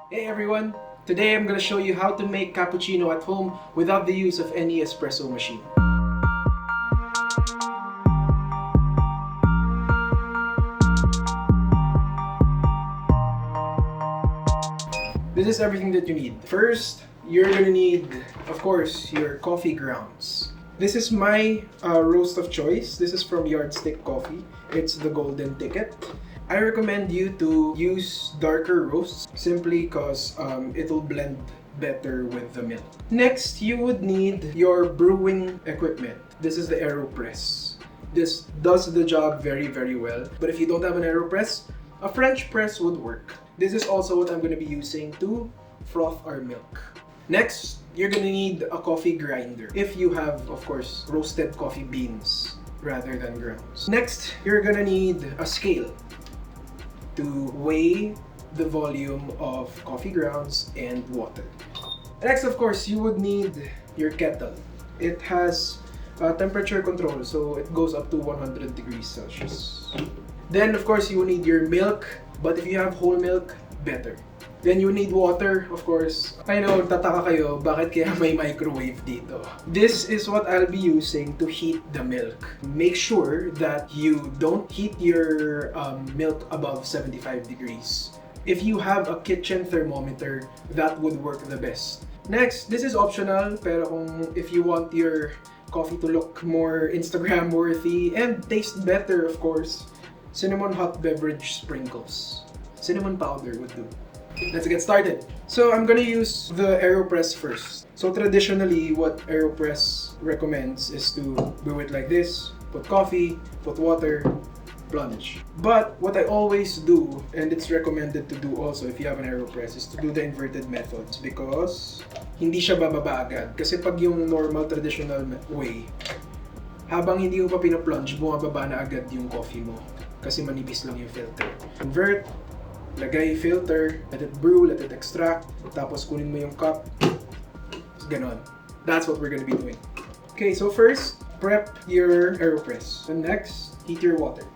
Hey everyone! Today I'm going to show you how to make cappuccino at home without the use of any espresso machine. This is everything that you need. First, you're going to need, of course, your coffee grounds. This is my roast of choice. This is from Yardstick Coffee. It's the golden ticket. I recommend you to use darker roasts simply because it'll blend better with the milk. Next, you would need your brewing equipment. This is the AeroPress. This does the job very, very well. But if you don't have an AeroPress, a French press would work. This is also what I'm going to be using to froth our milk. Next, you're going to need a coffee grinder. If you have, of course, roasted coffee beans rather than grounds. Next, you're going to need a scale to weigh the volume of coffee grounds and water. Next, of course, you would need your kettle. It has temperature control, so it goes up to 100 degrees Celsius. Then, of course, you will need your milk, but if you have whole milk, better. Then you need water, of course. I know, tataka kayo, bakit kaya may microwave dito? This is what I'll be using to heat the milk. Make sure that you don't heat your milk above 75 degrees. If you have a kitchen thermometer, that would work the best. Next, this is optional, pero if you want your coffee to look more Instagram worthy and taste better, of course, cinnamon hot beverage sprinkles. Cinnamon powder would do. Let's get started. So I'm gonna use the AeroPress first. So traditionally, what AeroPress recommends is to brew it like this. Put coffee, put water, plunge. But what I always do, and it's recommended to do also if you have an AeroPress, is to do the inverted methods because hindi siya bababa agad. Kasi pag yung normal traditional way, habang hindi mo pa pina-plunge, bumababa na agad yung coffee mo. Kasi manipis lang yung filter. Invert, lagay filter, let it brew, let it extract, tapos kunin mo yung cup, ganon. That's what we're gonna be doing. Okay, so first, prep your AeroPress. And next, heat your water.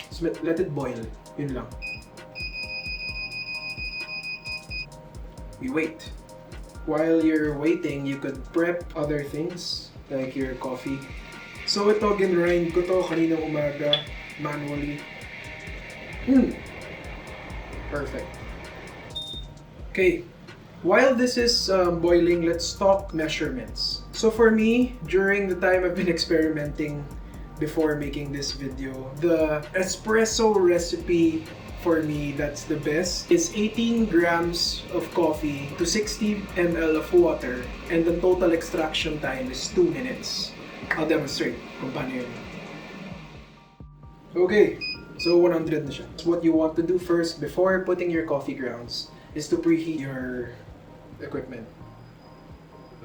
So let it boil, yun lang. We wait. While you're waiting, you could prep other things, like your coffee. So ito, ginrind ko to kaninang umaga, manually. Perfect. Okay, while this is boiling, let's talk measurements. So for me, during the time I've been experimenting before making this video, the espresso recipe for me that's the best is 18 grams of coffee to 60 ml of water, and the total extraction time is 2 minutes. I'll demonstrate kung paano yun. Okay. So 100 na siya. So what you want to do first before putting your coffee grounds is to preheat your equipment.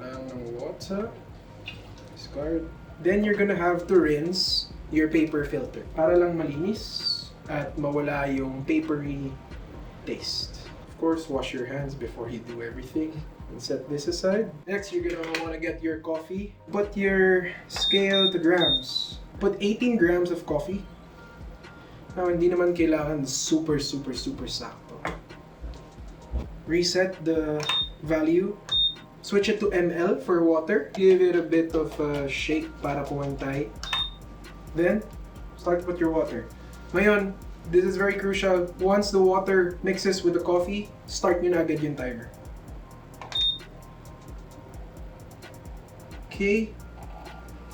Lang ng water. Discard. Then you're gonna have to rinse your paper filter para lang malinis at mawala yung papery taste. Of course, wash your hands before you do everything. And set this aside. Next, you're gonna want to get your coffee. Put your scale to grams. Put 18 grams of coffee. Now, hindi naman kailangan super sakto. Reset the value. Switch it to ml for water. Give it a bit of a shake para pumantay. Then, start with your water. Ngayon, this is very crucial. Once the water mixes with the coffee, start nyo na agad yung timer. Okay.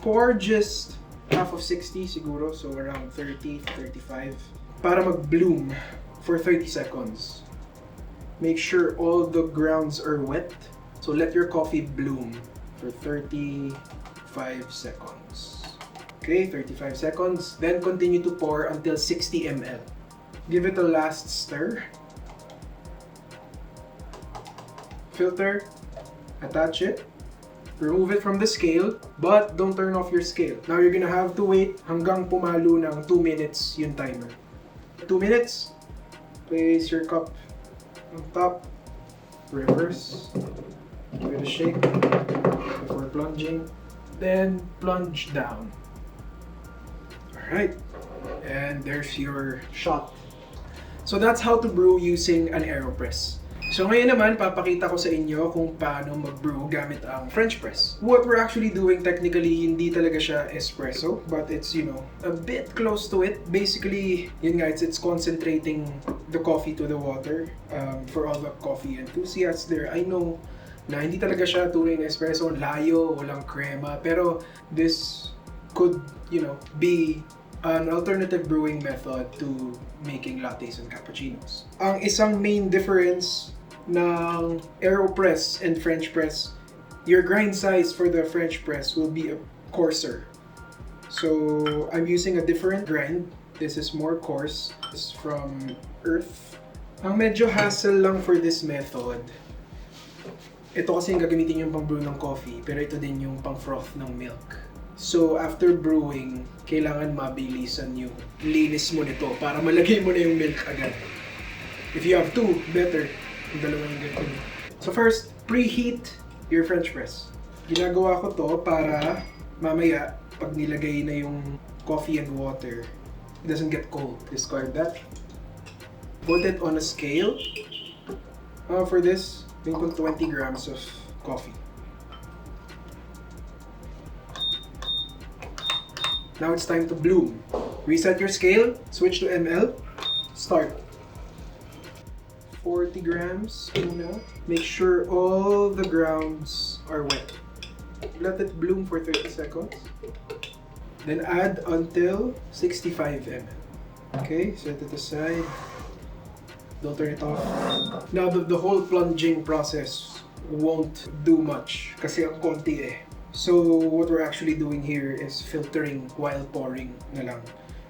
Pour just half of 60 siguro, so around 30, 35, para mag-bloom for 30 seconds. Make sure all the grounds are wet, so let your coffee bloom for 35 seconds. Okay, 35 seconds, then continue to pour until 60 ml. Give it a last stir. Filter, attach it. Remove it from the scale, but don't turn off your scale. Now you're gonna have to wait hanggang pumalo ng 2 minutes yung timer. 2 minutes, place your cup on top, reverse, give it a shake before plunging, then plunge down. Alright, and there's your shot. So that's how to brew using an AeroPress. So ngayon naman, papakita ko sa inyo kung paano mag-brew gamit ang French press. What we're actually doing technically, hindi talaga siya espresso, but it's, you know, a bit close to it. Basically, yun nga, it's concentrating the coffee to the water. For all the coffee enthusiasts there, I know na hindi talaga siya tunay na espresso, layo, walang crema, pero this could, you know, be an alternative brewing method to making lattes and cappuccinos. Ang isang main difference ng AeroPress and French press, your grind size for the French press will be coarser. So I'm using a different grind. This is more coarse. This is from Earth. Ang medyo hassle lang for this method, ito kasi yung gagamitin yung pang brew ng coffee, pero ito din yung pang froth ng milk. So after brewing, kailangan mabilisan yung linis mo nito para malagay mo na yung milk agad. If you have two, better. Yung dalawa yung ganito. So first, preheat your French press. Ginagawa ko to para mamaya, pag nilagay na yung coffee and water, it doesn't get cold. Discard that. Put it on a scale. For this, may 20 grams of coffee. Now it's time to bloom. Reset your scale, switch to ml, start. 40 grams muna. Make sure all the grounds are wet. Let it bloom for 30 seconds. Then add until 65 ml. Okay, set it aside. Don't turn it off. Now the whole plunging process won't do much kasi ang konti eh. So what we're actually doing here is filtering while pouring na lang,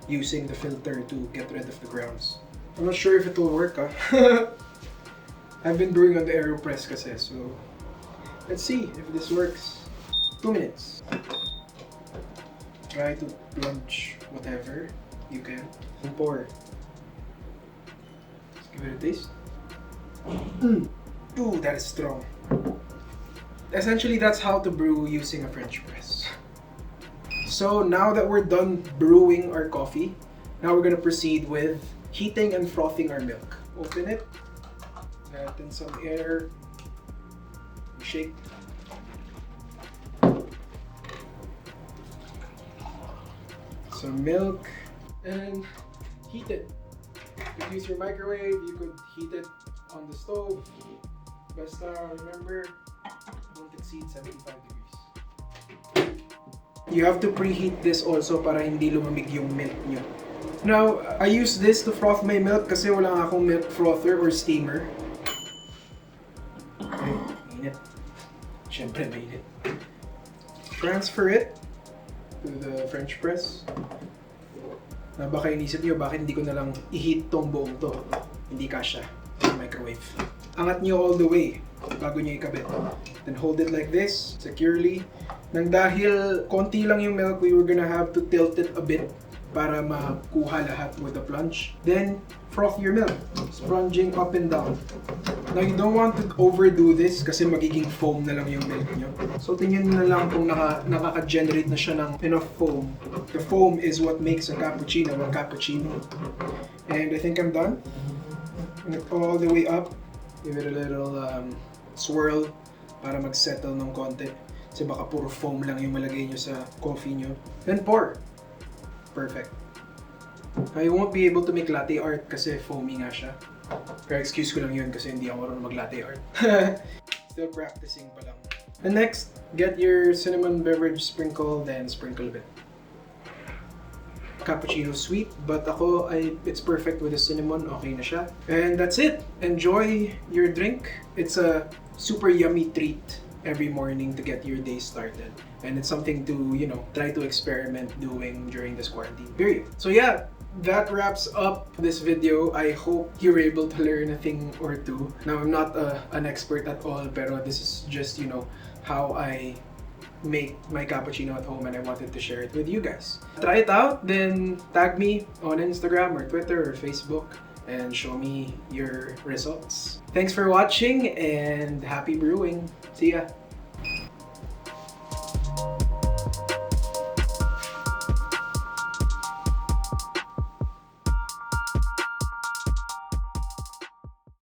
using the filter to get rid of the grounds. I'm not sure if it will work, I've been brewing on the AeroPress kasi, so let's see if this works. 2 minutes. Try to plunge whatever you can and pour. Let's give it a taste. Ooh, that is strong. Essentially, that's how to brew using a French press. So now that we're done brewing our coffee, now we're gonna proceed with heating and frothing our milk. Open it, add in some air, shake. Some milk, and heat it. You could use your microwave, you could heat it on the stove. Basta remember, don't exceed 75 degrees. You have to preheat this also para hindi lumamig yung milk nyo. Now, I use this to froth my milk kasi wala akong milk frother or steamer. Okay, mainit. Siyempre mainit. Transfer it to the French press. Na baka inisip nyo, bakit hindi ko na lang i-heat tong buong to? Hindi kasha sa microwave. Angat nyo all the way bago nyo ikabit. Then hold it like this, securely. Nang dahil konti lang yung milk, we were gonna have to tilt it a bit para makuha lahat with the plunge. Then, froth your milk, sponging up and down. Now, you don't want to overdo this kasi magiging foam na lang yung milk nyo. So, tingnan na lang kung nakaka-generate na siya ng enough foam. The foam is what makes a cappuccino a cappuccino. And I think I'm done. And all the way up. Give it a little swirl para mag-settle ng konti. Kasi baka puro foam lang yung malagay nyo sa coffee nyo. Then pour. Perfect. I won't be able to make latte art kasi foamy nga siya. Pero excuse ko lang yun kasi hindi ako marunong mag-latte art. Still practicing pa lang. And next, get your cinnamon beverage sprinkle, then sprinkle a bit. Cappuccino sweet, but it's perfect with the cinnamon, okay na siya. And that's it! Enjoy your drink. It's a super yummy treat every morning to get your day started. And it's something to, you know, try to experiment doing during this quarantine period. So yeah, that wraps up this video. I hope you were able to learn a thing or two. Now, I'm not an expert at all, pero this is just, you know, how I make my cappuccino at home and I wanted to share it with you guys. Try it out, then tag me on Instagram or Twitter or Facebook and show me your results. Thanks for watching and happy brewing. See ya!